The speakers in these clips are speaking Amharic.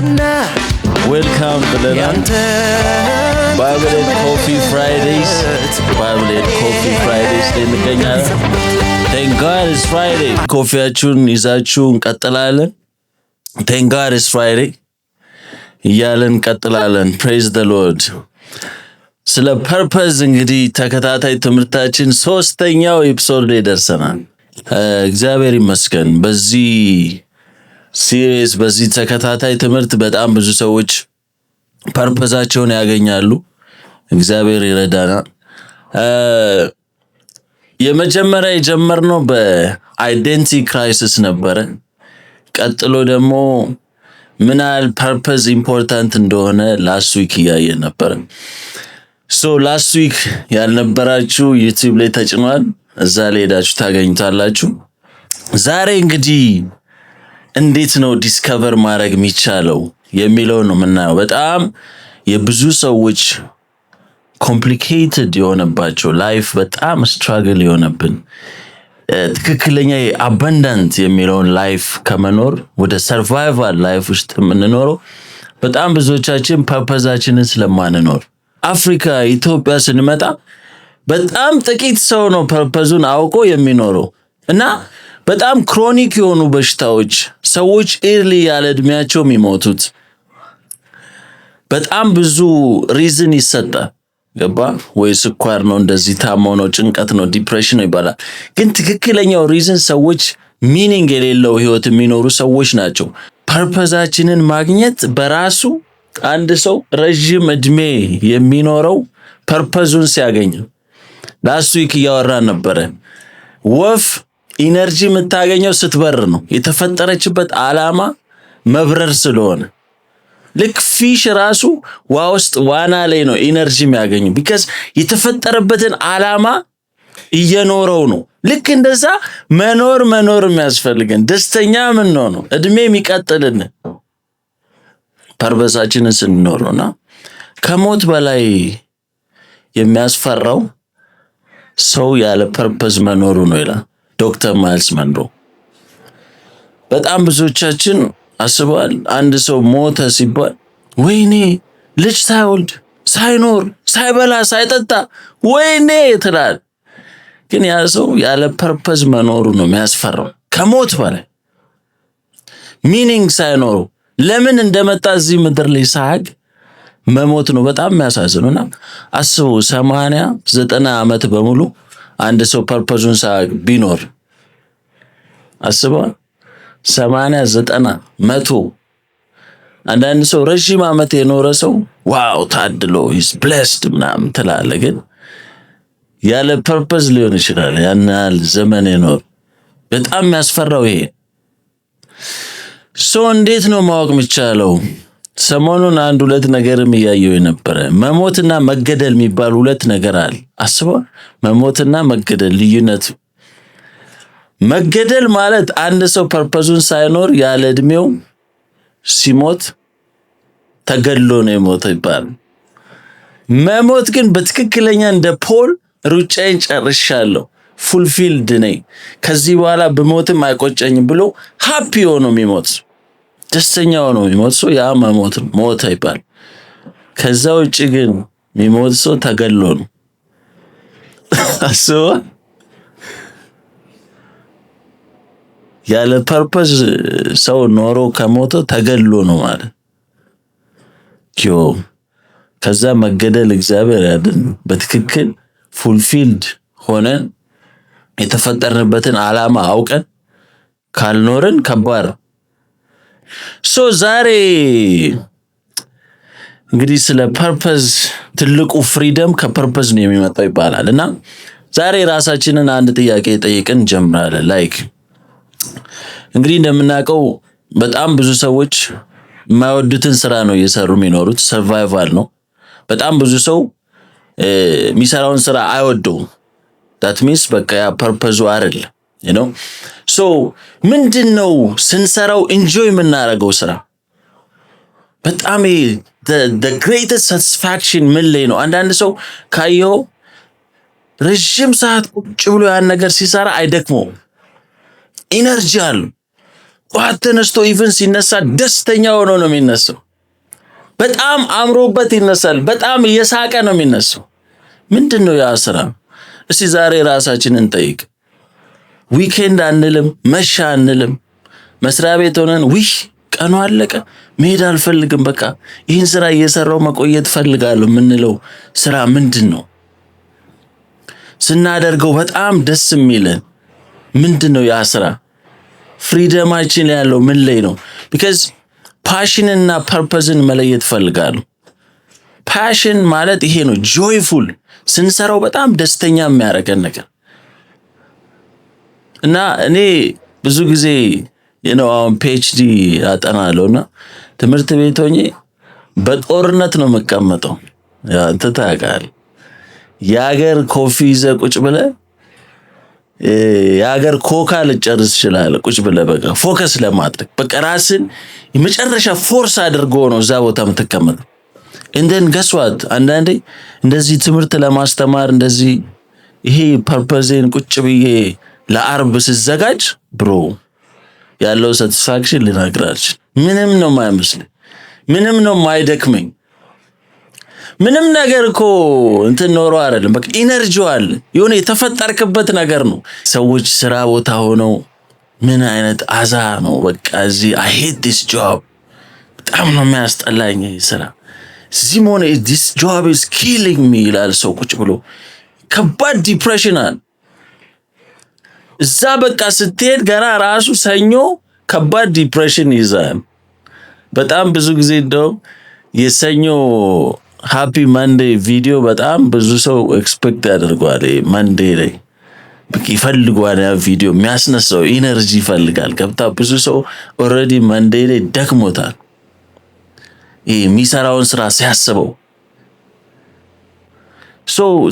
Welcome ብለናል። Bible and Coffee Fridays ላይ እንገኛለን። Thank God it's Friday. ኮፊያችሁን ይዛችሁ እንቀጥላለን። Thank God it's Friday እያለን እንቀጥላለን። Praise the Lord. ስለ ፐርፐዝ እንግዲህ ተከታታይ ትምህርታችን 3ኛው ኤፒሶድ ላይ ደርሰናል። እግዚአብሔር ይመስገን። በዚህ ሲሪየስ በዚህ ተከታታይ ትምህርት በጣም ብዙ ሰዎች ፐርፐዛቸውን ያገኛሉ። እግዚአብሔር ይረዳናል። የመጀመሪያ የጀመርነው በአይዴንቲቲ ክራይሲስ ነበረ። ቀጥሎ ደግሞ ምን ያህል ፐርፐዝ ኢምፖርታንት እንደሆነ ላስት ዊክ እያየን ነበር። ላስት ዊክ ያልነበራችሁ ዩቲዩብ ላይ ተጭኗል። እዛ ላይ ሄዳችሁ ታገኙታላችሁ። ዛሬ እንግዲህ እንዴት ነው ዲስከቨር ማድረግ የሚቻለው የሚለው ነው የምናየው። በጣም የብዙ ሰዎች ኮምፕሊኬትድ የሆነባቸው ላይፍ በጣም ስትራግል የሆነብን ትክክለኛ አባንዳንት የሚለውን ላይፍ ከመኖር ወደ ሰርቫይቫል ላይፍ ውስጥ የምንኖረው በጣም ብዙዎቻችን ፐርፐዛችንን ስለማንኖር። አፍሪካ ኢትዮጵያ ስንመጣ በጣም ጥቂት ሰው ነው ፐርፐዙን አውቆ የሚኖረው እና በጣም ክሮኒክ የሆኑ በሽታዎች ሰዎች ኤርሊ ያለ እድሜያቸው የሚሞቱት በጣም ብዙ ሪዝን ይሰጣል። ገባ ወይ? ስኳር ነው፣ እንደዚህ ታሞ ነው፣ ጭንቀት ነው፣ ዲፕሬሽን ነው ይባላል። ግን ትክክለኛው ሪዝን ሰዎች ሚኒንግ የሌለው ህይወት የሚኖሩ ሰዎች ናቸው። ፐርፐዛችንን ማግኘት በራሱ አንድ ሰው ረጅም እድሜ የሚኖረው ፐርፐዙን ሲያገኝ። ላስት ዊክ እያወራን ነበረ። ወፍ ኢነርጂ የምታገኘው ስትበር ነው። የተፈጠረችበት ዓላማ መብረር ስለሆነ ልክ ፊሽ ራሱ ውሃ ውስጥ ዋና ላይ ነው ኢነርጂ የሚያገኘው። ቢካዝ የተፈጠረበትን ዓላማ እየኖረው ነው። ልክ እንደዛ መኖር የሚያስፈልገን ደስተኛ ምን ነው እድሜ የሚቀጥልን ፐርፐዛችንን ስንኖር ነውና ከሞት በላይ የሚያስፈራው ሰው ያለ ፐርፐዝ መኖሩ ነው ይላል ዶክተር ማይልስ መንሮ። በጣም ብዙዎቻችን አስበዋል። አንድ ሰው ሞተ ሲባል ወይኔ ልጅ ሳይወልድ ሳይኖር ሳይበላ ሳይጠጣ ወይኔ ትላል። ግን ያ ሰው ያለ ፐርፐዝ መኖሩ ነው የሚያስፈራው ከሞት በላይ ሚኒንግ ሳይኖረው ለምን እንደመጣ እዚህ ምድር ላይ ሳያቅ መሞት ነው በጣም የሚያሳዝነውና አስቡ 80-90 ዓመት በሙሉ አንድ ሰው ፐርፐዙን ሳያቅ ቢኖር አስበዋል። 80-90-100 አንዳንድ ሰው ረጅም ዓመት የኖረ ሰው ዋው ታድሎ is blessed ምናምን ትላለህ። ግን ያለ ፐርፐዝ ሊሆን ይችላል ያን ያህል ዘመን የኖር። በጣም የሚያስፈራው ይሄ። እንዴት ነው ማወቅ የሚቻለው? ሰሞኑን 1-2 ነገርም እያየሁ የነበረ መሞትና መገደል የሚባል 2 ነገር አለ። አስበዋል። መሞትና መገደል ልዩነት። መገደል ማለት አንድ ሰው ፐርፐዙን ሳይኖር ያለ እድሜው ሲሞት ተገድሎ ነው የሞተው ይባላል። መሞት ግን በትክክለኛ እንደ ፖል ሩጫዬን ጨርሻለሁ ፉልፊልድ ነኝ ከዚህ በኋላ በሞትም አይቆጨኝም ብሎ ሃፒ ሆኖ የሚሞት ደስተኛ ሆኖ የሚሞት ሰው ያ መሞት ሞት ይባላል። ከዛ ውጪ ግን የሚሞት ሰው ተገድሎ ነው። አስበዋል። ያለ ፐርፐዝ ሰው ኖሮ ከሞተ ተገድሎ ነው ማለት ከዛ መገደል እግዚአብሔር ያድን። በትክክል ፉልፊልድ ሆነን የተፈጠርንበትን ዓላማ አውቀን ካልኖርን ከባድ። ዛሬ እንግዲህ ስለ ፐርፐዝ ትልቁ ፍሪደም ከፐርፐዝ ነው የሚመጣው ይባላል እና ዛሬ ራሳችንን አንድ ጥያቄ ጠይቀን እንጀምራለን። ላይክ እንግዲህ እንደምናውቀው በጣም ብዙ ሰዎች የማይወዱትን ስራ ነው እየሰሩ የሚኖሩት። ሰርቫይቫል ነው። በጣም ብዙ ሰው የሚሰራውን ስራ አይወደውም። that means በቃ ያ ፐርፐዙ አይደለም you know ምንድነው ስንሰራው ኢንጆይ የምናደርገው ስራ በጣም the greatest satisfaction ምን ላይ ነው? አንዳንድ ሰው ካየው ረጅም ሰዓት ቁጭ ብሎ ያን ነገር ሲሰራ አይደክመው ኢነርጂ አለው ጠዋት ተነስቶ ኢቭን ሲነሳ ደስተኛ ሆኖ ነው የሚነሳው። በጣም አምሮበት ይነሳል። በጣም እየሳቀ ነው የሚነሳው። ምንድነው ያ ስራ? እስቲ ዛሬ ራሳችንን ጠይቅ። ዊኬንድ አንልም፣ መሻ አንልም። መስሪያ ቤት ሆነን ቀኑ አለቀ መሄድ አልፈልግም፣ በቃ ይህን ስራ እየሰራው መቆየት ፈልጋለሁ የምንለው ስራ ምንድነው? ስናደርገው በጣም ደስ የሚለን ምንድነው ያ ስራ? ፍሪደማችን ያለው ምን ላይ ነው? ቢካዝ ፓሽንና ፐርፐዝን መለየት ፈልጋለሁ። ፓሽን ማለት ይሄ ነው፣ ጆይፉል ስንሰራው በጣም ደስተኛ የሚያደርገን ነገር እና እኔ ብዙ ጊዜ አሁን ፒኤችዲ አጠናለሁና ትምህርት ቤት ሆኜ በጦርነት ነው የምቀመጠው። አንተ ታውቃለህ፣ የሀገር ኮፊ ይዘህ ቁጭ ብለህ የሀገር ኮካ ልጨርስ ይችላል። ቁጭ ብለህ በቃ ፎከስ ለማድረግ በቃ ራስን የመጨረሻ ፎርስ አድርጎ ነው እዛ ቦታ የምትቀመጠው። እንደን ገስዋት አንዳንዴ እንደዚህ ትምህርት ለማስተማር እንደዚህ ይሄ ፐርፐዜን ቁጭ ብዬ ለአርብ ስዘጋጅ ብሮ ያለው ሳቲስፋክሽን ልነግራች ምንም ነው የማይመስል፣ ምንም ነው የማይደክመኝ። ምንም ነገር እኮ እንትን ኖሮ አይደለም፣ በቃ ኢነርጂው አለ፣ የሆነ የተፈጠርክበት ነገር ነው። ሰዎች ስራ ቦታ ሆነው ምን አይነት አዛ ነው በቃ እዚህ I hate this job በጣም ነው የሚያስጠላኝ ስራ እዚህ ሆነ this job is killing me ይላል ሰው ቁጭ ብሎ። ከባድ ዲፕሬሽን አለ እዛ። በቃ ስትሄድ ገና ራሱ ሰኞ ከባድ ዲፕሬሽን ይዛል። በጣም ብዙ ጊዜ እንደው የሰኞ ሃፒ ማንዴይ ቪዲዮ በጣም ብዙ ሰው ኤክስፔክት ያደርጋል። ማንዴይ ላይ በቃ ይፈልጋል፣ ያ ቪዲዮ የሚያስነሳው ኢነርጂ ይፈልጋል። ገብታ ብዙ ሰው ኦሬዲ ማንዴይ ላይ ደክሞታል፣ የሚሰራውን ስራ ሲያስበው።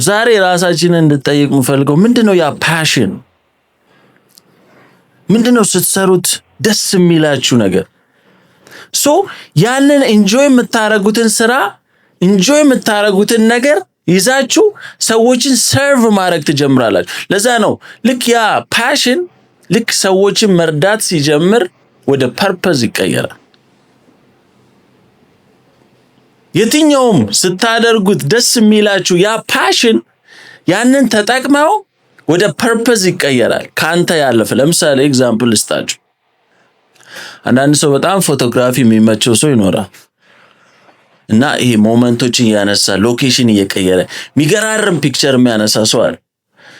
ዛሬ ራሳችንን እንድጠይቅ የምፈልገው ምንድነው ያ ፓሽን? ምንድነው ስትሰሩት ደስ የሚላችሁ ነገር? ያንን ኢንጆይ የምታረጉትን ስራ ኢንጆይ የምታረጉትን ነገር ይዛችሁ ሰዎችን ሰርቭ ማድረግ ትጀምራላችሁ። ለዛ ነው ልክ ያ ፓሽን ልክ ሰዎችን መርዳት ሲጀምር ወደ ፐርፐዝ ይቀየራል። የትኛውም ስታደርጉት ደስ የሚላችሁ ያ ፓሽን ያንን ተጠቅመው ወደ ፐርፐዝ ይቀየራል ካንተ ያለፈ። ለምሳሌ ኤግዛምፕል ልስጣችሁ። አንዳንድ ሰው በጣም ፎቶግራፊ የሚመቸው ሰው ይኖራል እና ይሄ ሞመንቶችን ያነሳ ሎኬሽን እየቀየረ የሚገራርም ፒክቸር የሚያነሳ ሰው አለ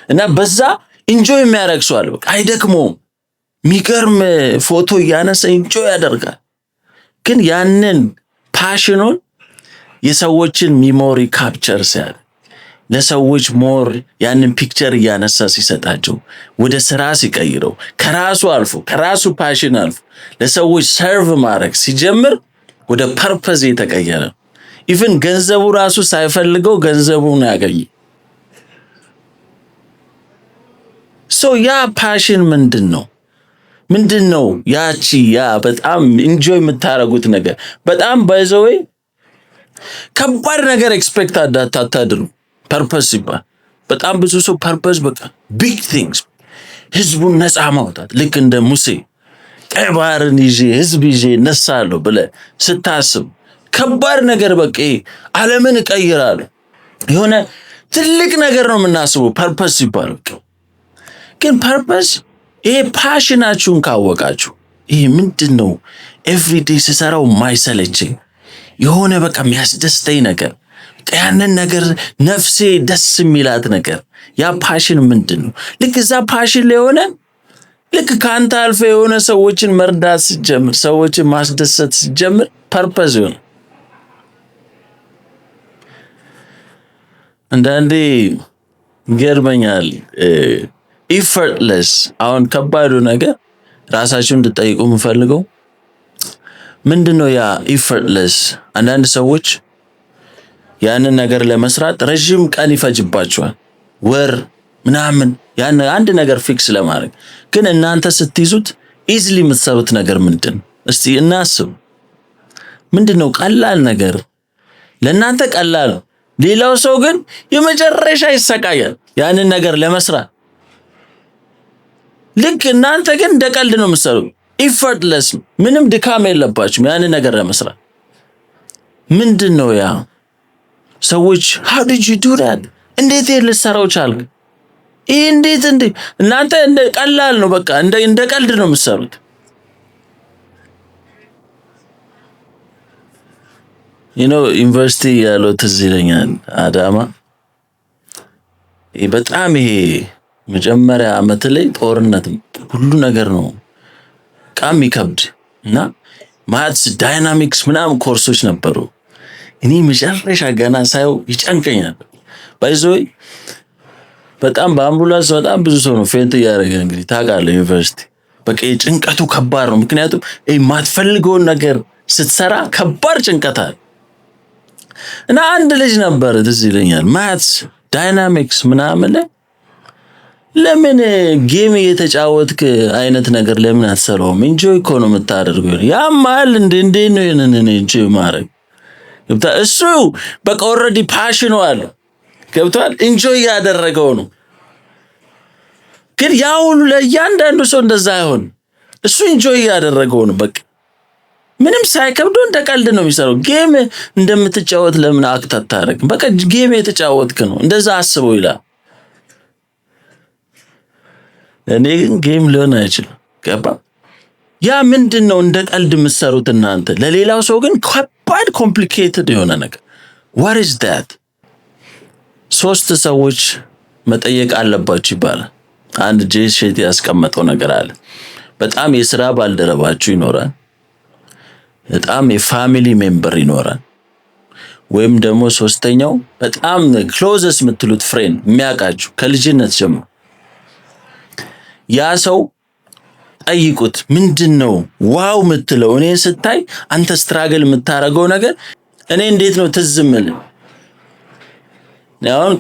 እና በዛ ኢንጆይ የሚያደርግ ሰው አለ። በቃ አይደክመውም፣ የሚገርም ፎቶ ያነሳ ኢንጆይ ያደርጋል። ግን ያንን ፓሽኑን የሰዎችን ሚሞሪ ካፕቸር ሲያደርግ ለሰዎች ሞር ያንን ፒክቸር እያነሳ ሲሰጣቸው ወደ ስራ ሲቀይረው ከራሱ አልፎ ከራሱ ፓሽን አልፎ ለሰዎች ሰርቭ ማድረግ ሲጀምር ወደ ፐርፐዝ የተቀየረ። ኢቭን ገንዘቡ ራሱ ሳይፈልገው ገንዘቡን ያገኝ። ያ ፓሽን ምንድነው? ያ በጣም ኢንጆይ የምታረጉት ነገር። በጣም ባይዘዌ ከባድ ነገር ኤክስፔክት አታድርጉ። ፐርፐዝ ሲባል በጣም ብዙ ሰው ፐርፐዝ በቃ ቢግ ቲንግስ ህዝቡን ነፃ ማውጣት፣ ልክ እንደ ሙሴ ቀይ ባህርን ይዤ ህዝብ ይዤ እነሳለሁ ብለህ ስታስብ ከባድ ነገር በቃ ዓለምን እቀይራለሁ የሆነ ትልቅ ነገር ነው የምናስበው ፐርፐዝ ሲባል። ግን ፐርፐዝ ይሄ ፓሽናችሁን ካወቃችሁ ይሄ ምንድነው ኤቭሪዴይ ስሰራው ማይሰለቸኝ የሆነ በቃ የሚያስደስተኝ ነገር፣ ያንን ነገር ነፍሴ ደስ የሚላት ነገር፣ ያ ፓሽን ምንድነው? ልክ እዛ ፓሽን ላይ ሆነ ልክ ካንተ አልፈ የሆነ ሰዎችን መርዳት ሲጀምር፣ ሰዎችን ማስደሰት ሲጀምር ፐርፐዝ ይሆን። አንዳንዴ ይገርመኛል ኢፈርትለስ። አሁን ከባዱ ነገር ራሳችሁን እንድትጠይቁ የምፈልገው ምንድነው ያ ኢፈርትለስ? አንዳንድ ሰዎች ያንን ነገር ለመስራት ረጅም ቀን ይፈጅባቸዋል፣ ወር ምናምን ያን አንድ ነገር ፊክስ ለማድረግ። ግን እናንተ ስትይዙት ኢዝሊ የምትሰሩት ነገር ምንድን? እስቲ እናስብ። ምንድነው ቀላል ነገር? ለእናንተ ቀላል ነው፣ ሌላው ሰው ግን የመጨረሻ ይሰቃያል ያንን ነገር ለመስራት። ልክ እናንተ ግን እንደ ቀልድ ነው የምትሰሩት። ኢፈርትለስ ምንም ድካም የለባችሁም ያን ነገር ለመስራት። ምንድነው ያ ሰዎች how did you do that እንዴት ልትሰራው ቻልክ? ይሄ እንዴት እናንተ እንደ ቀላል ነው በቃ እንደ ቀልድ ነው የምትሰሩት። ዩኒቨርሲቲ ያለው ትዝ ይለኛል አዳማ በጣም ይሄ መጀመሪያ ዓመት ላይ ጦርነት ሁሉ ነገር ነው ቃም ይከብድ እና ማትስ ዳይናሚክስ ምናምን ኮርሶች ነበሩ። እኔ መጨረሻ ገና ሳይው ይጨንቀኛል። ባይዞይ በጣም በአምቡላንስ በጣም ብዙ ሰው ነው ፌንት እያደረገ እንግዲህ ታውቃለህ። ዩኒቨርሲቲ በቃ ጭንቀቱ ከባድ ነው። ምክንያቱም የማትፈልገውን ነገር ስትሰራ ከባድ ጭንቀት አለ። እና አንድ ልጅ ነበር ትዝ ይለኛል ማትስ ዳይናሚክስ ምናምን ለምን ጌም እየተጫወትክ አይነት ነገር ለምን አትሰራውም? ኢንጆይ እኮ ነው የምታደርገው። ያማል እንዴ ነው የነነ ኢንጆይ ማድረግ እሱ በቃ ኦልሬዲ ፓሽኑ አለ ገብቷል። ኢንጆይ ያደረገው ነው። ግን ያ ሁሉ ለእያንዳንዱ ሰው እንደዛ አይሆን። እሱ ኢንጆይ ያደረገው ነው በቃ ምንም ሳይከብደው እንደ ቀልድ ነው የሚሰራው። ጌም እንደምትጫወት ለምን አክት አታደርግም? በቃ ጌም የተጫወትክ ነው እንደዛ አስበው ይላል። እኔ ግን ጌም ሊሆን አይችልም ገባ። ያ ምንድነው እንደ ቀልድ የምትሰሩት እናንተ፣ ለሌላው ሰው ግን ከባድ ኮምፕሊኬትድ የሆነ ነገር what is that? ሶስት ሰዎች መጠየቅ አለባችሁ ይባላል። አንድ ጄሼት ያስቀመጠው ነገር አለ። በጣም የሥራ ባልደረባችሁ ይኖራል፣ በጣም የፋሚሊ ሜምበር ይኖራል፣ ወይም ደግሞ ሶስተኛው በጣም ክሎዝስ የምትሉት ፍሬንድ የሚያውቃችሁ ከልጅነት ጀምሮ ያ ሰው ጠይቁት። ምንድነው ዋው የምትለው እኔን ስታይ አንተ ስትራግል የምታረገው ነገር እኔ እንዴት ነው ትዝምል? ያውን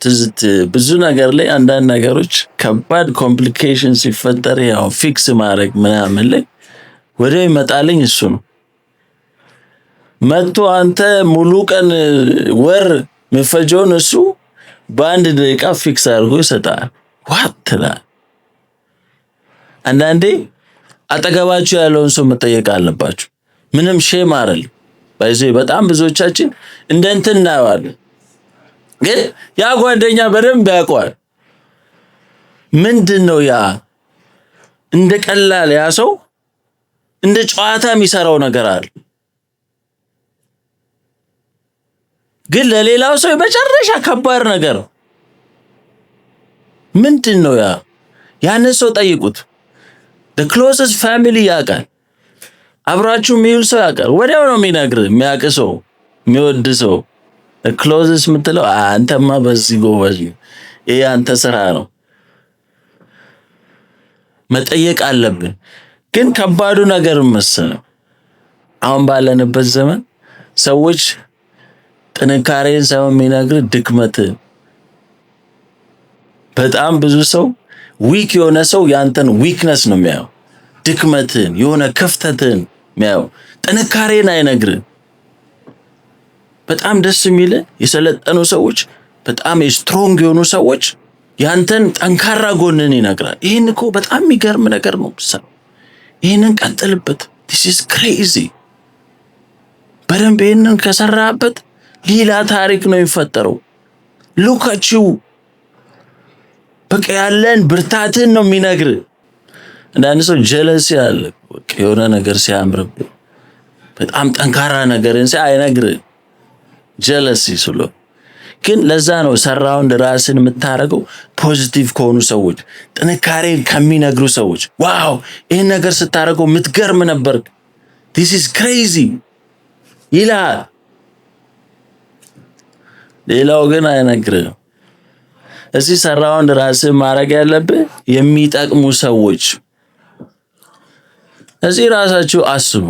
ትዝት ብዙ ነገር ላይ አንዳንድ ነገሮች ከባድ ኮምፕሊኬሽን ሲፈጠር ያው ፊክስ ማድረግ ምናምን ላይ ወደ ይመጣልኝ እሱ ነው። መጥቶ አንተ ሙሉ ቀን ወር መፈጆን እሱ በአንድ ደቂቃ ፊክስ አድርጎ ይሰጣል። ዋትላ አንዳንዴ አጠገባችሁ ያለውን ሰው መጠየቅ አለባችሁ። ምንም ሼም አይደል ባይዘይ በጣም ብዙዎቻችን እንደ እንትን እናየዋለን፣ ግን ያ ጓደኛ በደንብ ያውቀዋል። ምንድነው ያ እንደ ቀላል ያ ሰው እንደ ጨዋታ የሚሰራው ነገር አለ፣ ግን ለሌላው ሰው በመጨረሻ ከባድ ነገር ምንድነው ያ? ያንን ሰው ጠይቁት። the closest family ያውቃል፣ አብራችሁ የሚውል ሰው ያውቃል። ወዲያው ነው የሚነግር የሚያውቅ ሰው የሚወድ ሰው። the closest የምትለው አንተማ በዚህ ጎበዝ ይሄ አንተ ስራ ነው መጠየቅ አለብን። ግን ከባዱ ነገር መሰለው አሁን ባለንበት ዘመን ሰዎች ጥንካሬን ሳይሆን የሚነግር ድክመት። በጣም ብዙ ሰው ዊክ የሆነ ሰው ያንተን ዊክነስ ነው የሚያየው፣ ድክመትን የሆነ ክፍተትን የሚያየው፣ ጥንካሬን አይነግርም። በጣም ደስ የሚል የሰለጠኑ ሰዎች በጣም ስትሮንግ የሆኑ ሰዎች ያንተን ጠንካራ ጎንን ይነግራል። ይሄን እኮ በጣም የሚገርም ነገር ነው። ይሄንን ቀጥልበት። this is crazy። በደንብ ይሄንን ከሰራበት ሌላ ታሪክ ነው የሚፈጠረው። look at you በቃ ያለን ብርታትን ነው የሚነግር። አንዳንድ ሰው ጀለስ ያለ በቃ የሆነ ነገር ሲያምርብ በጣም ጠንካራ ነገርን ሳይነግር ጀለስ ይስሎ። ግን ለዛ ነው ሰራውን ራስን የምታረገው ፖዚቲቭ ከሆኑ ሰዎች፣ ጥንካሬን ከሚነግሩ ሰዎች። ዋው ይሄን ነገር ስታረገው ምትገርም ነበር፣ this is crazy ይላል። ሌላው ግን አይነግርም። እዚህ ሰራውን ራስን ማረግ ያለብህ የሚጠቅሙ ሰዎች። እዚህ ራሳችሁ አስቡ።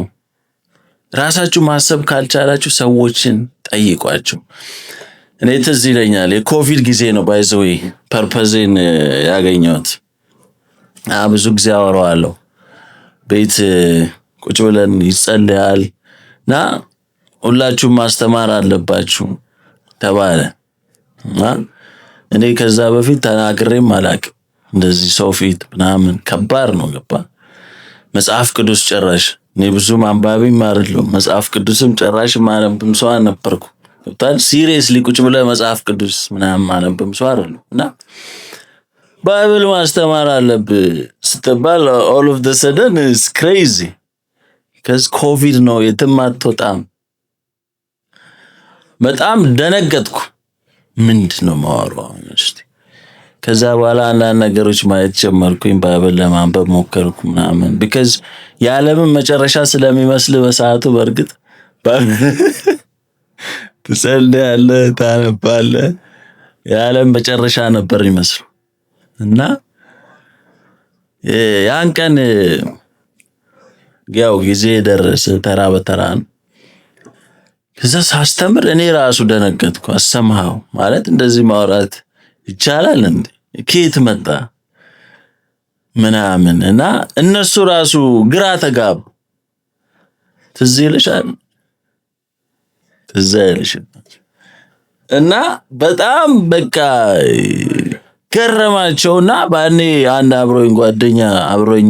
ራሳችሁ ማሰብ ካልቻላችሁ ሰዎችን ጠይቋቸው። እኔ ትዝ ይለኛል የኮቪድ ጊዜ ነው ባይዘዌ ፐርፐዜን ያገኘሁት። ብዙ ጊዜ አወራዋለሁ። ቤት ቁጭ ብለን ይጸልያል እና ሁላችሁም ማስተማር አለባችሁ ተባለ። እኔ ከዛ በፊት ተናግሬም አላውቅም እንደዚህ ሰው ፊት ምናምን፣ ከባድ ነው ገባ። መጽሐፍ ቅዱስ ጭራሽ እኔ ብዙ አንባቢም አይደለሁም። መጽሐፍ ቅዱስም ጭራሽ ማነብም ሰው አልነበርኩ። ቶታል ሲሪየስሊ ቁጭ ብለህ መጽሐፍ ቅዱስ ምናምን ማነብም ሰው አይደለሁም። እና ባይብል ማስተማር አለብህ ስትባል ኦል ኦፍ ዘ ሰደን ኢዝ ክሬዚ ከዚ ኮቪድ ነው የትም አትወጣም። በጣም ደነገጥኩ። ምንድን ነው የማወራው? ከዛ በኋላ አንዳንድ ነገሮች ማየት ጀመርኩኝ። ባይብል ለማንበብ ሞከርኩ ምናምን ቢካዝ የዓለምን መጨረሻ ስለሚመስል በሰዓቱ በእርግጥ ትጸልያለህ፣ ታነባለህ። የዓለም መጨረሻ ነበር ይመስል እና ያን ቀን ያው ጊዜ ደረሰ። ተራ በተራ ከዛ ሳስተምር እኔ ራሱ ደነገጥኩ። አሰማው ማለት እንደዚህ ማውራት ይቻላል እንዴ? ከየት መጣ ምናምን እና እነሱ ራሱ ግራ ተጋቡ። ትዝ ይልሻል እና በጣም በቃ ገረማቸውና ባኔ አንድ አብሮኝ ጓደኛ አብሮኝ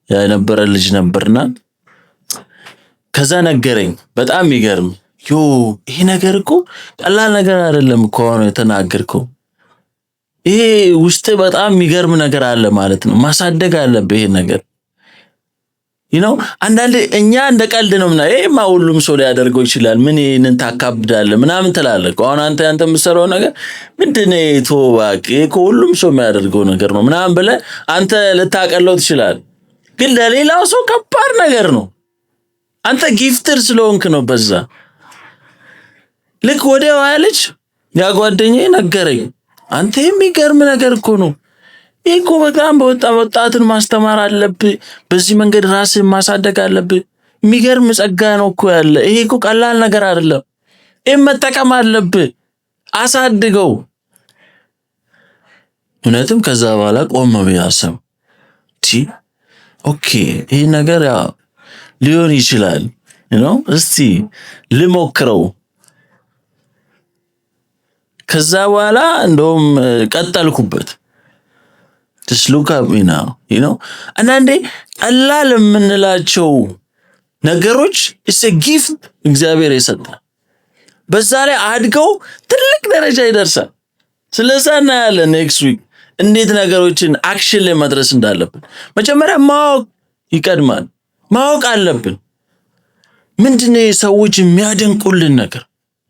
የነበረ ልጅ ነበርና ከዛ ነገረኝ። በጣም ይገርም ይሄ ነገር እኮ ቀላል ነገር አይደለም እኮ ነው የተናገርከው። ይሄ ውስጥ በጣም የሚገርም ነገር አለ ማለት ነው። ማሳደግ አለብህ ይሄ ነገር አንዳንዴ እኛ እንደ ቀልድ ነው ምናምን ይሄማ ሁሉም ሰው ሊያደርገው ይችላል፣ ምን ይሄንን ታካብዳለህ ምናምን ትላለህ። አሁን አንተ የምትሰራው ነገር ምንድነው? ተወባቂ እኮ ሁሉም ሰው የሚያደርገው ነገር ነው ምናምን ብለህ አንተ ልታቀለው ትችላለህ፣ ግን ለሌላው ሰው ከባድ ነገር ነው። አንተ ጊፍትር ስለሆንክ ነው። በዛ ልክ ወዲያው ያለች ያ ጓደኛዬ ነገረኝ። አንተ የሚገርም ነገር እኮ ነው ይሄ እኮ በጣም ወጣትን ማስተማር አለብህ፣ በዚህ መንገድ ራስን ማሳደግ አለብህ። የሚገርም ጸጋ ነው እኮ ያለ። ይሄ እኮ ቀላል ነገር አይደለም። ይሄን መጠቀም አለብህ፣ አሳድገው። እውነትም ከዛ በኋላ ቆም ብዬ አሰብኩ። ኦኬ ይሄ ነገር ያው ሊሆን ይችላል እስቲ ልሞክረው። ከዛ በኋላ እንደውም ቀጠልኩበት። just look at me now አንዳንዴ ቀላል የምንላቸው ነገሮች it's a gift እግዚአብሔር የሰጠን፣ በዛ ላይ አድገው ትልቅ ደረጃ ይደርሳል። ስለዛ እናያለን ኔክስት ዊክ እንዴት ነገሮችን አክሽን ላይ መድረስ እንዳለብን። መጀመሪያ ማወቅ ይቀድማል። ማወቅ አለብን። ምንድነው ሰዎች የሚያደንቁልን ነገር?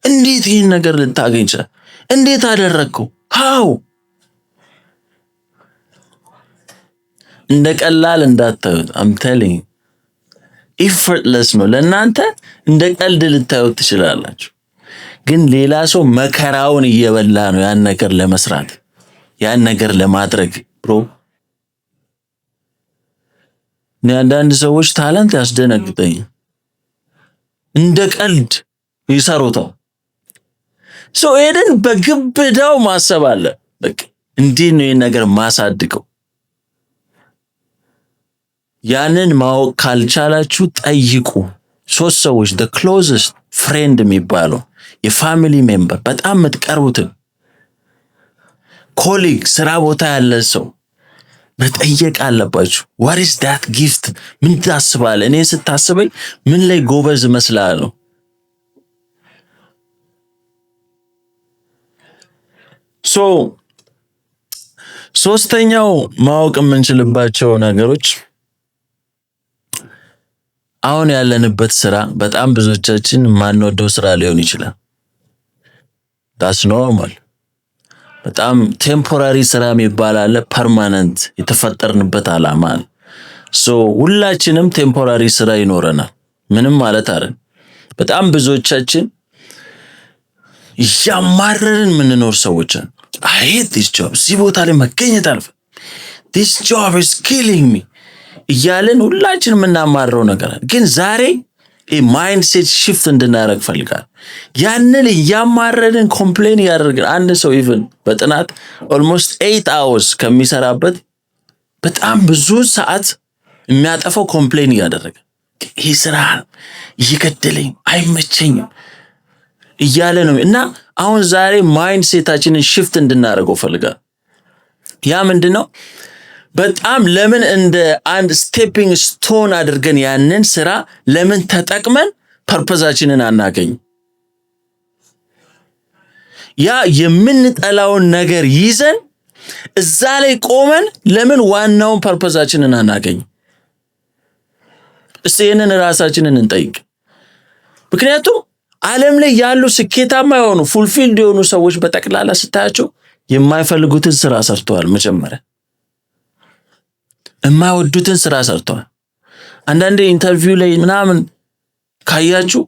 እንዴት ይሄን ነገር ልታገኝ ይችላል? እንዴት አደረግከው? how እንደ ቀላል እንዳታዩት። I'm telling you effortless ነው። ለእናንተ እንደ ቀልድ ልታዩት ትችላላችሁ፣ ግን ሌላ ሰው መከራውን እየበላ ነው ያን ነገር ለመስራት ያን ነገር ለማድረግ ብሮ። አንዳንድ ሰዎች ታለንት ያስደነግጠኝ እንደ ቀልድ ይሰሩታል። ሄደን በግብዳው ማሰብ አለ። በቃ እንዴት ነው ይሄን ነገር ማሳድገው? ያንን ማወቅ ካልቻላችሁ ጠይቁ። 3 ሰዎች the closest friend የሚባለው የፋሚሊ ሜምበር በጣም የምትቀርቡትን ኮሊግ፣ ስራ ቦታ ያለ ሰው መጠየቅ አለባችሁ። what is that gift? ምን ታስባለህ? እኔ ስታስበኝ ምን ላይ ጎበዝ መስላለሁ? ሶስተኛው ማወቅ የምንችልባቸው ነገሮች አሁን ያለንበት ስራ በጣም ብዙዎቻችን ማንወደው ስራ ሊሆን ይችላል። that's normal። በጣም ቴምፖራሪ ስራ የሚባል አለ፣ ፐርማነንት የተፈጠርንበት ዓላማ አለ። ሁላችንም ቴምፖራሪ ስራ ይኖረናል፣ ምንም ማለት አይደል። በጣም ብዙዎቻችን ያማረርን የምንኖር ሰዎች I hate this job፣ እዚህ ቦታ ላይ መገኘት አልፈልግም፣ this job is killing me እያለን ሁላችንም የምናማረው ነገር አለ። ግን ዛሬ ማይንድሴት ሽፍት እንድናደርግ ፈልጋለሁ። ያንን ያማረርን ኮምፕሌን ያደርጋል። አንድ ሰው ኢቭን በጥናት ኦልሞስት 8 hours ከሚሰራበት በጣም ብዙ ሰዓት የሚያጠፋው ኮምፕሌን ያደርጋል። ይሄ ስራ እየገደለኝ አይመቸኝም እያለ ነው። እና አሁን ዛሬ ማይንድሴታችንን ሽፍት እንድናደርገው ፈልጋለሁ። ያ ምንድነው? በጣም ለምን እንደ አንድ ስቴፒንግ ስቶን አድርገን ያንን ስራ ለምን ተጠቅመን ፐርፐዛችንን አናገኝ? ያ የምንጠላውን ነገር ይዘን እዛ ላይ ቆመን ለምን ዋናውን ፐርፐዛችንን አናገኝ? እስቲ ይህንን ራሳችንን እንጠይቅ። ምክንያቱም ዓለም ላይ ያሉ ስኬታማ የሆኑ ፉልፊልድ የሆኑ ሰዎች በጠቅላላ ስታያቸው የማይፈልጉትን ስራ ሰርተዋል። መጀመሪያ የማይወዱትን ስራ ሰርተዋል። አንዳንዴ ኢንተርቪው ላይ ምናምን ካያችሁ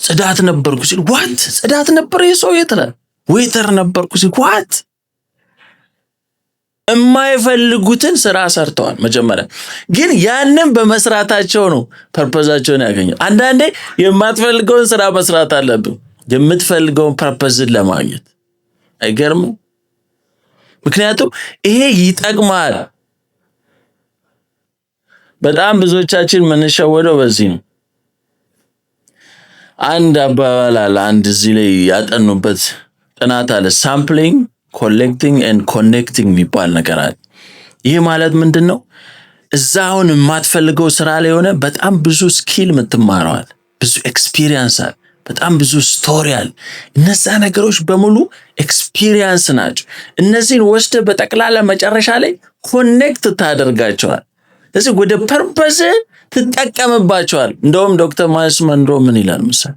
ጽዳት ነበርኩ ሲል ዋት ጽዳት ነበር የሰው ይተላል። ዌተር ነበርኩ ሲል ዋት የማይፈልጉትን ስራ ሰርተዋል። መጀመሪያ ግን ያንን በመስራታቸው ነው ፐርፐዛቸውን ያገኙት። አንዳንዴ የማትፈልገውን ስራ መስራት አለብን የምትፈልገውን ፐርፐዝን ለማግኘት። አይገርምም? ምክንያቱም ይሄ ይጠቅማል። በጣም ብዙዎቻችን የምንሸወደው በዚህ ነው። አንድ አባባል አለ፣ አንድ እዚህ ላይ ያጠኑበት ጥናት አለ። ሳምፕሊንግ ኮሌክቲንግ ኤንድ ኮኔክቲንግ የሚባል ነገር አለ። ይህ ማለት ምንድን ነው? እዛ አሁን የማትፈልገው ስራ ላይ ሆነ በጣም ብዙ ስኪል የምትማረዋል፣ ብዙ ኤክስፒሪየንስ አለ፣ በጣም ብዙ ስቶሪ አለ። እነዛ ነገሮች በሙሉ ኤክስፒሪየንስ ናቸው። እነዚህን ወስደ በጠቅላላ መጨረሻ ላይ ኮኔክት ታደርጋቸዋል። ስለዚህ ወደ ፐርፐዝ ትጠቀምባቸዋል። እንደውም ዶክተር ማይልስ መንሮ ምን ይላል መሰለህ?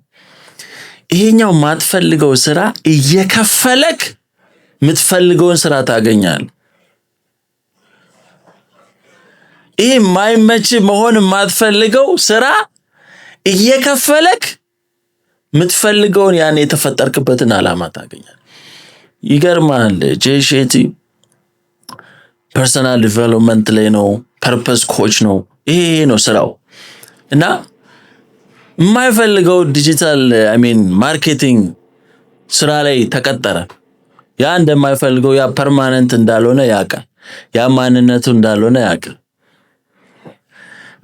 ይሄኛው ማትፈልገው ስራ እየከፈለክ የምትፈልገውን ስራ ታገኛል። ይሄ ማይመች መሆን የማትፈልገው ስራ እየከፈለክ የምትፈልገውን ያን የተፈጠርክበትን ዓላማ ታገኛል። ይገርማል። ጄይ ሼቲ ፐርሰናል ዲቨሎፕመንት ላይ ነው፣ ፐርፐዝ ኮች ነው። ይሄ ነው ስራው እና የማይፈልገው ዲጂታል ማርኬቲንግ ስራ ላይ ተቀጠረ። ያ እንደማይፈልገው ያ ፐርማነንት እንዳልሆነ ያውቃል። ያ ማንነቱ እንዳልሆነ ያውቃል።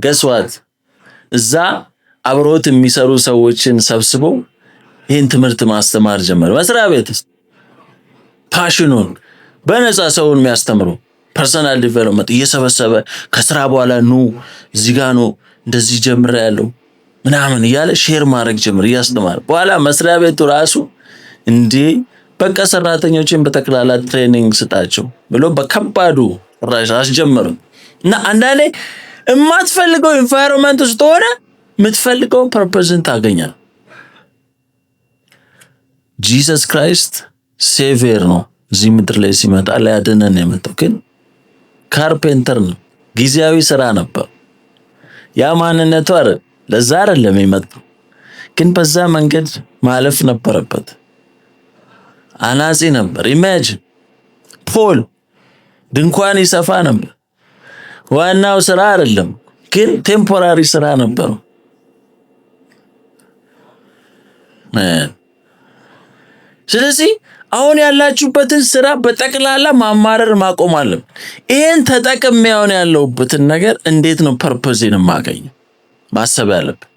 ገስዋት እዛ አብሮት የሚሰሩ ሰዎችን ሰብስበው ይህን ትምህርት ማስተማር ጀመረ። መስሪያ ቤት ፓሽኑን በነፃ ሰውን የሚያስተምሩ ፐርሰናል ዲቨሎፕመንት እየሰበሰበ ከስራ በኋላ ኑ እዚህ ጋር ነው እንደዚህ ጀምረ ያለው ምናምን እያለ ሼር ማድረግ ጀምር እያስተማረ። በኋላ መስሪያ ቤቱ ራሱ እንዴ በቃ ሰራተኞችን በተክላላ ትሬኒንግ ስጣቸው ብሎ በከባዱ ራስ አስጀመሩ። እና አንዳንዴ የማትፈልገው ኢንቫይሮንመንት ውስጥ ሆነ የምትፈልገው ፐርፐዝን ታገኛል። ጂሰስ ክራይስት ሴቪየር ነው። እዚህ ምድር ላይ ሲመጣ ሊያድነን የመጣው ግን ካርፔንተር ነው። ጊዜያዊ ስራ ነበር። ያ ማንነቱ አይደል፣ ለዛ አይደለም የመጣው፣ ግን በዛ መንገድ ማለፍ ነበረበት። አናጺ ነበር። ኢማጂን ፖል ድንኳን ይሰፋ ነበር። ዋናው ስራ አይደለም፣ ግን ቴምፖራሪ ስራ ነበር። ስለዚህ አሁን ያላችሁበትን ስራ በጠቅላላ ማማረር ማቆም አለብን። ይሄን ተጠቅሜ አሁን ያለሁበትን ነገር እንዴት ነው ፐርፐዝን ማገኘው ማሰብ ያለብን።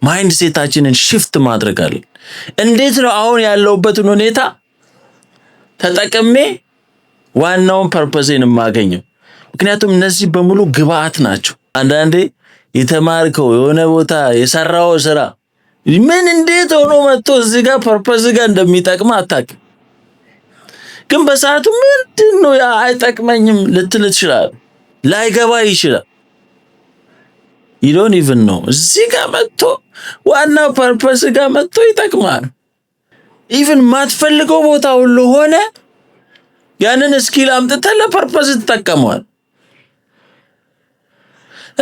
ማይንድ ሴታችንን ሽፍት ማድረግ አለብን። እንዴት ነው አሁን ያለሁበትን ሁኔታ ተጠቅሜ ዋናውን ፐርፐዝን ማገኘው? ምክንያቱም እነዚህ በሙሉ ግብአት ናቸው። አንዳንዴ የተማርከው የሆነ ቦታ የሰራው ስራ ምን እንዴት ሆኖ መጥቶ እዚህ ጋር ፐርፐዝ ጋር እንደሚጠቅም አታውቅም። ግን በሰዓቱ ምንድነው ያ አይጠቅመኝም ልትል ትችላለህ፣ ላይገባ ይችላል። you don't even know እዚህ ጋር መጥቶ ዋናው ፐርፐዝ ጋር መጥቶ ይጠቅማል። ኢቭን ማትፈልገው ቦታ ሁሉ ሆነ ያንን ስኪል አምጥተህ ለፐርፐዝ ትጠቀመዋል።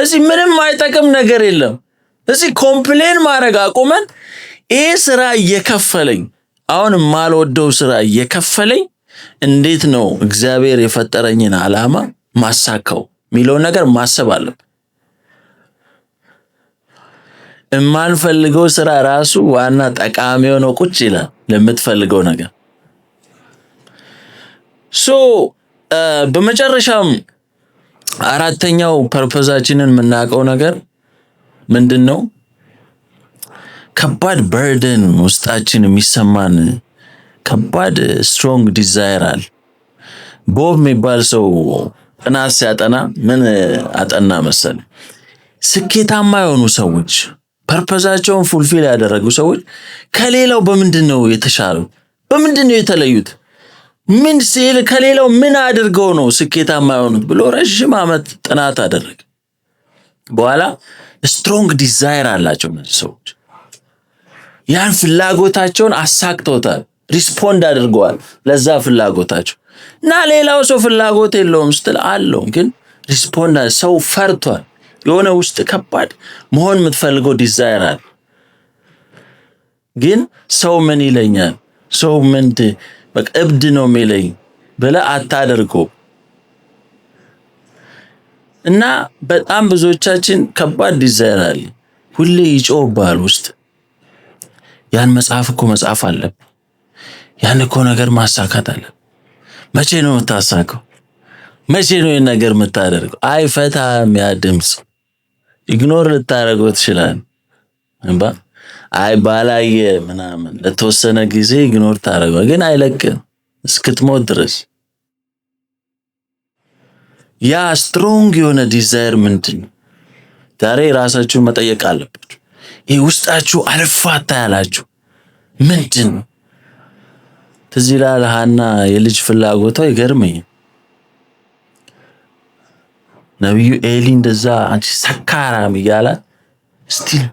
እዚህ ምንም አይጠቅም ነገር የለም። እዚህ ኮምፕሌን ማድረግ አቁመን ይሄ ስራ እየከፈለኝ አሁን ማልወደው ስራ እየከፈለኝ እንዴት ነው እግዚአብሔር የፈጠረኝን ዓላማ ማሳካው የሚለው ነገር ማሰብ አለብን። የማንፈልገው ስራ ራሱ ዋና ጠቃሚ ሆኖ ቁጭ ይላል ለምትፈልገው ነገር። በመጨረሻም አራተኛው ፐርፐዛችንን የምናውቀው ነገር ምንድነው? ከባድ በርደን ውስጣችን የሚሰማን ከባድ ስትሮንግ ዲዛይር አለ። ቦብ የሚባል ሰው ጥናት ሲያጠና ምን አጠና መሰለ? ስኬታማ የሆኑ ሰዎች ፐርፐዛቸውን ፉልፊል ያደረጉ ሰዎች ከሌላው በምንድን ነው የተሻሉት? በምንድን ነው የተለዩት? ምን ሲል ከሌላው ምን አድርገው ነው ስኬታማ የሆኑት ብሎ ረጅም ዓመት ጥናት አደረገ። በኋላ ስትሮንግ ዲዛይር አላቸው እነዚህ ሰዎች። ያን ፍላጎታቸውን አሳክተውታል፣ ሪስፖንድ አድርገዋል ለዛ ፍላጎታቸው። እና ሌላው ሰው ፍላጎት የለውም ስትል አለው፣ ግን ሪስፖንድ ሰው ፈርቷል። የሆነ ውስጥ ከባድ መሆን የምትፈልገው ዲዛይር አለ። ግን ሰው ምን ይለኛል፣ ሰው ምን በቃ እብድ ነው የሚለኝ ብለህ አታደርገው። እና በጣም ብዙዎቻችን ከባድ ዲዛይር አለ፣ ሁሌ ይጮህብሃል ውስጥ። ያን መጽሐፍ እኮ መጽሐፍ አለብህ፣ ያን እኮ ነገር ማሳካት አለብህ። መቼ ነው የምታሳካው? መቼ ነው ይህን ነገር የምታደርገው? አይፈታም ያ ድምፅ። ኢግኖር ልታደርገው ትችላለህ። አይ ባላየ ምናምን ለተወሰነ ጊዜ ኢግኖር ታደርገው፣ ግን አይለቅም እስክትሞት ድረስ። ያ ስትሮንግ የሆነ ዲዛይር ምንድን ነው? ዛሬ ራሳችሁን መጠየቅ አለባችሁ። ይህ ውስጣችሁ አልፋታ ያላችሁ ምንድን ነው? ትዝ ይላል ሐና የልጅ ፍላጎቷ ይገርመኛል። ነቢዩ ኤሊ እንደዛ አንቺ ሰካራም እያለ ስቲል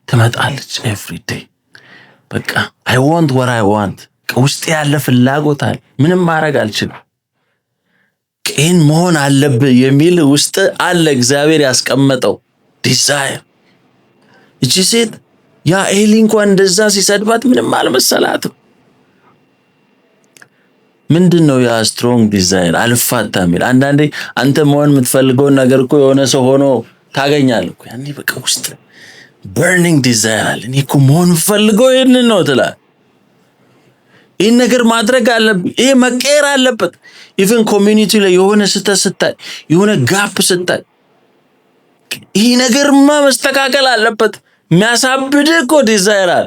ትመጣለች ኤቭሪ ዴይ። በቃ አይ ዋንት ወር አይ ዋንት፣ ውስጥ ያለ ፍላጎት አለ፣ ምንም ማድረግ አልችልም፣ ይህን መሆን አለብህ የሚል ውስጥ አለ እግዚአብሔር ያስቀመጠው ዲዛይር። እቺ ሴት ያ ኤሊ እንኳን እንደዛ ሲሰድባት ምንም አልመሰላትም። ምንድነው ያ ስትሮንግ ዲዛይር? አልፋታ የሚል። አንዳንዴ አንተ መሆን የምትፈልገውን ነገር እኮ የሆነ ሰው ሆኖ ታገኛለህ እኮ። ያኔ በቃ ውስጥ በርኒንግ ዲዛይር አለ። እኔ እኮ መሆን የምፈልገው ይሄንን ነው ትላለህ። ይህን ነገር ማድረግ አለብኝ፣ ይሄ መቀየር አለበት። ኢቭን ኮሚኒቲ ላይ የሆነ ስህተት ስታይ፣ የሆነ ጋፕ ስታይ፣ ይህ ነገርማ መስተካከል አለበት የሚያሳብድህ እኮ ዲዛይር አለ።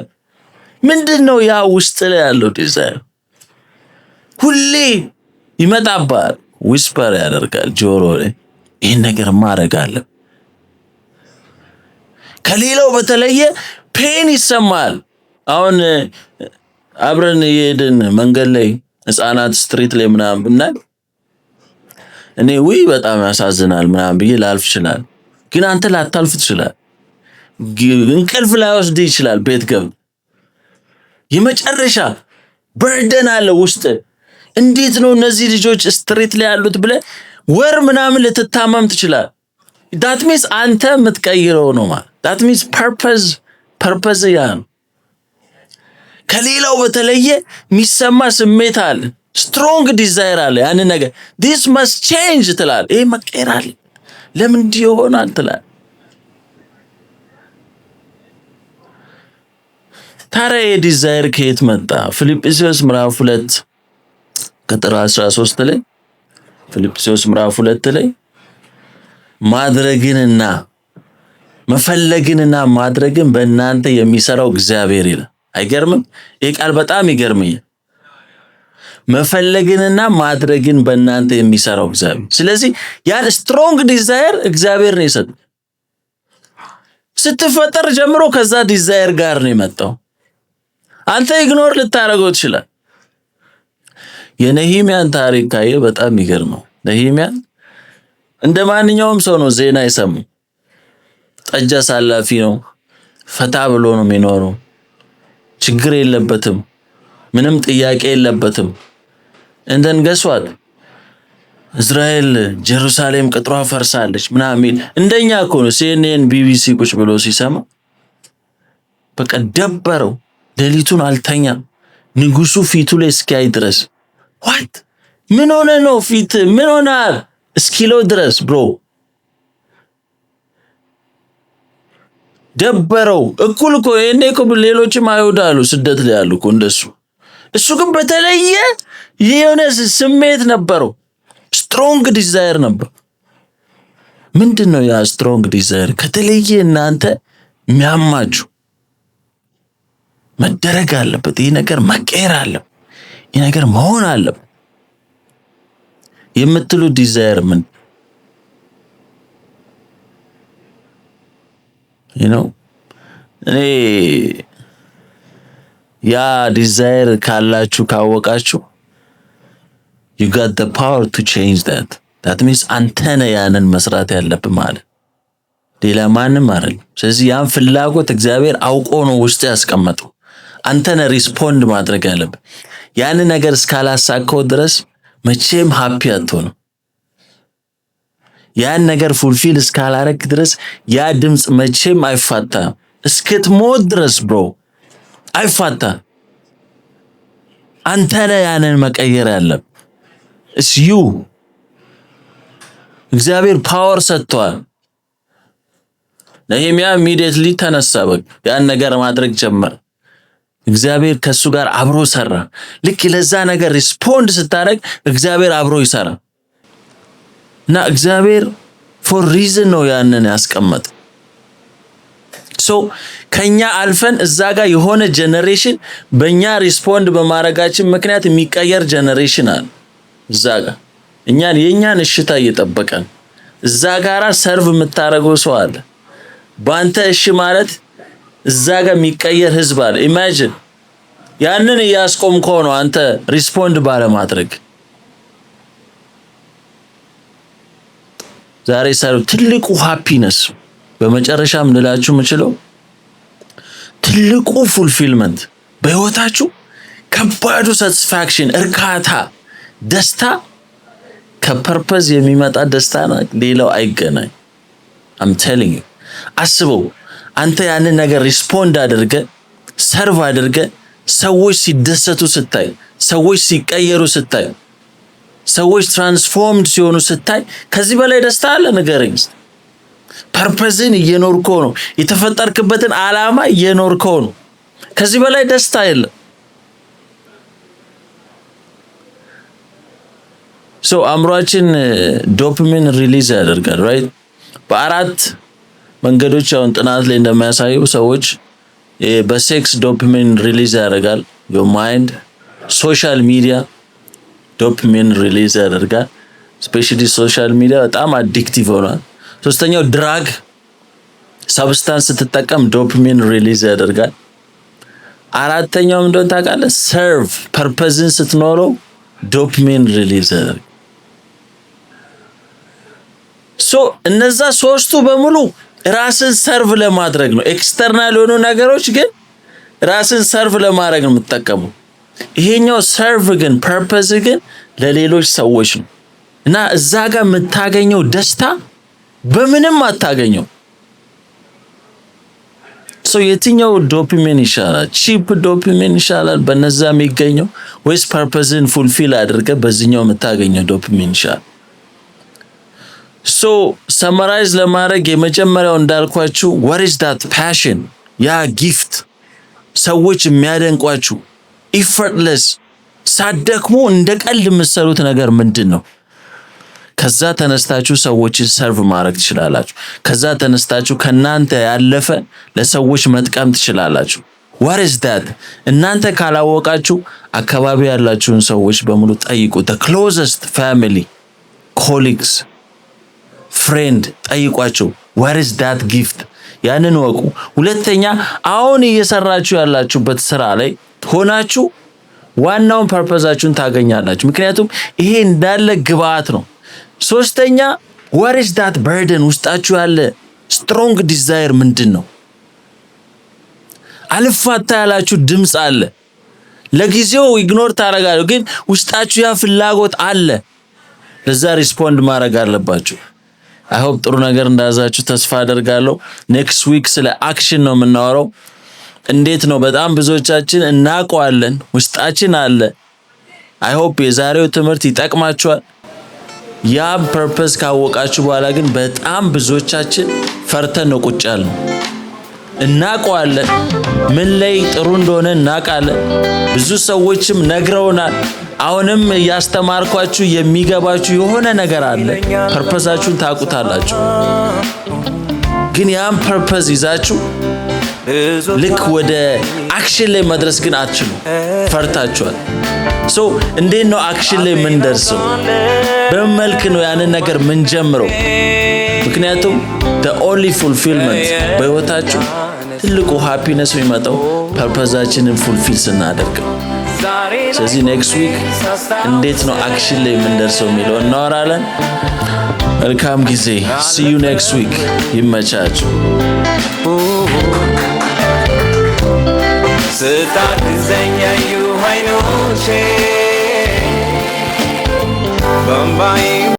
ምንድነው ያ ውስጥ ላይ ያለው ዲዛይር? ሁሌ ይመጣባል፣ ዊስፐር ያደርጋል ጆሮ ላይ፣ ይህን ነገር ማድረግ አለብህ። ከሌላው በተለየ ፔን ይሰማል። አሁን አብረን የሄድን መንገድ ላይ ህፃናት ስትሪት ላይ ምናምን ብናይ እኔ በጣም ያሳዝናል ምናምን ብዬ ላልፍ ይችላል፣ ግን አንተ ላታልፍ ትችላል። እንቅልፍ ላይወስድ ይችላል። ቤት ገብተህ የመጨረሻ በርደን አለ ውስጥ። እንዴት ነው እነዚህ ልጆች ስትሪት ላይ ያሉት ብለህ ወር ምናምን ልትታመም ትችላል። ዳት ሚንስ አንተ የምትቀይረው ነው ማለት። ዳት ሚንስ ፐርፐዝ ያ ነው። ከሌላው በተለየ የሚሰማ ስሜት አለ፣ ስትሮንግ ዲዛይር አለ። ያንን ነገር this must change ትላለህ። ይሄ መቀየር አለ። ለምን እንዲህ ይሆናል ትላለህ። ታዲያ የዲዛይር ከየት መጣ? ፊልጵስዩስ ምዕራፍ 2 ቁጥር 13 ላይ ፊልጵስዩስ ምዕራፍ 2 ላይ ማድረግንና መፈለግንና ማድረግን በእናንተ የሚሰራው እግዚአብሔር ይላል። አይገርምም? ይሄ ቃል በጣም ይገርመኛል። መፈለግንና ማድረግን በእናንተ የሚሰራው እግዚአብሔር። ስለዚህ ያን ስትሮንግ ዲዛይር እግዚአብሔር ነው የሰጠው። ስትፈጠር ጀምሮ ከዛ ዲዛይር ጋር ነው የመጣው። አንተ ኢግኖር ልታረገው ትችላለህ። የነህምያን ታሪክ ካየ በጣም ይገርመው። ነህምያን እንደ ማንኛውም ሰው ነው ዜና የሰማው። ጠጅ አሳላፊ ነው፣ ፈታ ብሎ ነው የሚኖረው። ችግር የለበትም፣ ምንም ጥያቄ የለበትም። እንደን ገሷት እስራኤል ጀሩሳሌም ቅጥሯ ፈርሳለች ምናምን። እንደኛ እኮ ነው CNN BBC ቁጭ ብሎ ሲሰማ በቃ ደበረው። ሌሊቱን አልተኛም፣ ንጉሱ ፊቱ ላይ እስኪያይ ድረስ። ዋት ምን ሆነ ነው ፊት ምን ሆናል እስኪለው ድረስ ብሮ ደበረው። እኩል እኮ እኔ እኮ ሌሎችም አይሁድ አሉ ስደት ላይ ያሉ እኮ እንደሱ። እሱ ግን በተለየ የሆነ ስሜት ነበረው፣ ስትሮንግ ዲዛይር ነበር። ምንድነው ያ ስትሮንግ ዲዛይር? ከተለየ እናንተ የሚያማችሁ መደረግ አለበት። ይህ ነገር መቀየር አለበት፣ ይህ ነገር መሆን አለበት የምትሉ ዲዛይር ምን? እኔ ያ ዲዛይር ካላችሁ ካወቃችሁ you got the power to change that means አንተ ነህ ያንን መስራት ያለብህ ማለት ሌላ ማንም አይደለም። ስለዚህ ያን ፍላጎት እግዚአብሔር አውቆ ነው ውስጥ ያስቀመጠው። አንተ ነህ ሪስፖንድ ማድረግ ያለብህ። ያንን ነገር እስካላሳካው ድረስ መቼም ሃፒ አትሆንም። ያን ነገር ፉልፊል እስካላረክ ድረስ ያ ድምጽ መቼም አይፋታም። እስክትሞት ድረስ ብሮ አይፋታም። አንተ ነህ ያንን መቀየር ያለብህ። it's you እግዚአብሔር ፓወር ሰጥቷል። ነህምያ ኢሚዲየትሊ ተነሳ። በቃ ያን ነገር ማድረግ ጀመረ። እግዚአብሔር ከሱ ጋር አብሮ ሰራ። ልክ ለዛ ነገር ሪስፖንድ ስታረግ እግዚአብሔር አብሮ ይሰራ እና እግዚአብሔር ፎር ሪዝን ነው ያንን ያስቀመጠ። ከኛ አልፈን እዛ ጋር የሆነ ጀነሬሽን በእኛ ሪስፖንድ በማድረጋችን ምክንያት የሚቀየር ጀነሬሽን አለ። እዛ ጋር የኛን እሽታ እየጠበቀን እዛ ጋራ ሰርቭ የምታረገው ሰው አለ። ባንተ እሺ ማለት እዛ ጋር የሚቀየር ህዝብ አለ። ኢማጂን ያንን ያስቆምከው ነው አንተ ሪስፖንድ ባለ ማድረግ። ዛሬ ሳይው ትልቁ ሃፒነስ በመጨረሻም ልላችሁ የምችለው ትልቁ ፉልፊልመንት በህይወታችሁ ከባዱ ሳቲስፋክሽን፣ እርካታ፣ ደስታ ከፐርፐዝ የሚመጣ ደስታ ነው። ሌላው አይገናኝ። I'm telling you አስበው አንተ ያንን ነገር ሪስፖንድ አድርገ ሰርቭ አድርገ ሰዎች ሲደሰቱ ስታይ፣ ሰዎች ሲቀየሩ ስታይ፣ ሰዎች ትራንስፎርምድ ሲሆኑ ስታይ ከዚህ በላይ ደስታ አለ? ንገረኝ። ፐርፐዝን እየኖርከው ነው። የተፈጠርክበትን ዓላማ እየኖርከው ነው። ከዚህ በላይ ደስታ የለም። አእምሯችን ዶፓሚን ሪሊዝ ያደርጋል ራይት። በአራት መንገዶች አሁን ጥናት ላይ እንደሚያሳየው ሰዎች በሴክስ ዶፓሚን ሪሊዝ ያደርጋል። your mind ሶሻል ሚዲያ ዶፓሚን ሪሊዝ ያደርጋል። ስፔሻሊ ሶሻል ሚዲያ በጣም አዲክቲቭ ሆኗል። ሶስተኛው ድራግ ሰብስታንስ ስትጠቀም ዶፓሚን ሪሊዝ ያደርጋል። አራተኛው እንደሆነ ታውቃለህ? ሰርቭ ፐርፐዝን ስትኖረው ዶፓሚን ሪሊዝ ያደርጋል። እነዛ ሶስቱ በሙሉ ራስን ሰርቭ ለማድረግ ነው። ኤክስተርናል የሆኑ ነገሮች ግን ራስን ሰርቭ ለማድረግ ነው የምትጠቀመው። ይሄኛው ሰርቭ ግን ፐርፐዝ ግን ለሌሎች ሰዎች ነው እና እዛ ጋር የምታገኘው ደስታ በምንም አታገኘው። የትኛው ዶፓሚን ይሻላል? ቺፕ ዶፓሚን ይሻላል በነዛ የሚገኘው ወይስ ፐርፐዝን ፉልፊል አድርገ በዚህኛው የምታገኘው ዶፓሚን ይሻላል? ሰመራይዝ ለማድረግ የመጀመሪያው እንዳልኳችሁ what is that passion ያ ጊፍት ሰዎች የሚያደንቋችሁ effortless ሳትደክሙ እንደ ቀልድ የምትሰሩት ነገር ምንድነው? ከዛ ተነስታችሁ ሰዎችን ሰርቭ ማድረግ ትችላላችሁ። ከዛ ተነስታችሁ ከናንተ ያለፈ ለሰዎች መጥቀም ትችላላችሁ። what is that እናንተ ካላወቃችሁ አካባቢ ያላችሁን ሰዎች በሙሉ ጠይቁ። the closest family colleagues friend ጠይቋቸው what is that gift ያንን ወቁ። ሁለተኛ አሁን እየሰራችሁ ያላችሁበት ስራ ላይ ሆናችሁ ዋናውን ፐርፐዛችሁን ታገኛላችሁ። ምክንያቱም ይሄ እንዳለ ግብአት ነው። ሶስተኛ what is that burden ውስጣችሁ ያለ strong desire ምንድነው? አልፋታ ያላችሁ ድምጽ አለ። ለጊዜው ኢግኖር ታረጋላችሁ፣ ግን ውስጣችሁ ያ ፍላጎት አለ። ለዛ ሪስፖንድ ማድረግ አለባችሁ። I hope ጥሩ ነገር እንዳዛችሁ ተስፋ አደርጋለሁ። next week ስለ አክሽን ነው የምናወራው። እንዴት ነው በጣም ብዙዎቻችን እናውቀዋለን፣ ውስጣችን አለ። I hope የዛሬው ትምህርት ይጠቅማችኋል። ያ ፐርፐዝ ካወቃችሁ በኋላ ግን በጣም ብዙዎቻችን ፈርተን ነው ቁጭ ያልነው። እናውቀዋለን፣ ምን ላይ ጥሩ እንደሆነ እናውቃለን። ብዙ ሰዎችም ነግረውናል። አሁንም ያስተማርኳችሁ የሚገባችሁ የሆነ ነገር አለ። ፐርፐዛችሁን ታውቁታላችሁ። ግን ያን ፐርፐዝ ይዛችሁ ልክ ወደ አክሽን ላይ መድረስ ግን አትችሉም፣ ፈርታችኋል። እንዴት ነው አክሽን ላይ የምንደርሰው? በምን መልክ ነው ያንን ነገር ምን ጀምረው? ምክንያቱም the only fulfillment በህይወታችሁ ትልቁ ሃፒነስ የሚመጣው ፐርፐዛችንን ፉልፊል ስናደርግ። ስለዚህ ኔክስት ዊክ እንዴት ነው አክሽን ላይ የምንደርሰው የሚለው እናወራለን። መልካም ጊዜ። see you next week። ይመቻችሁ። ስታግዘኝ ያዩ አይኖቼ በእምባዬ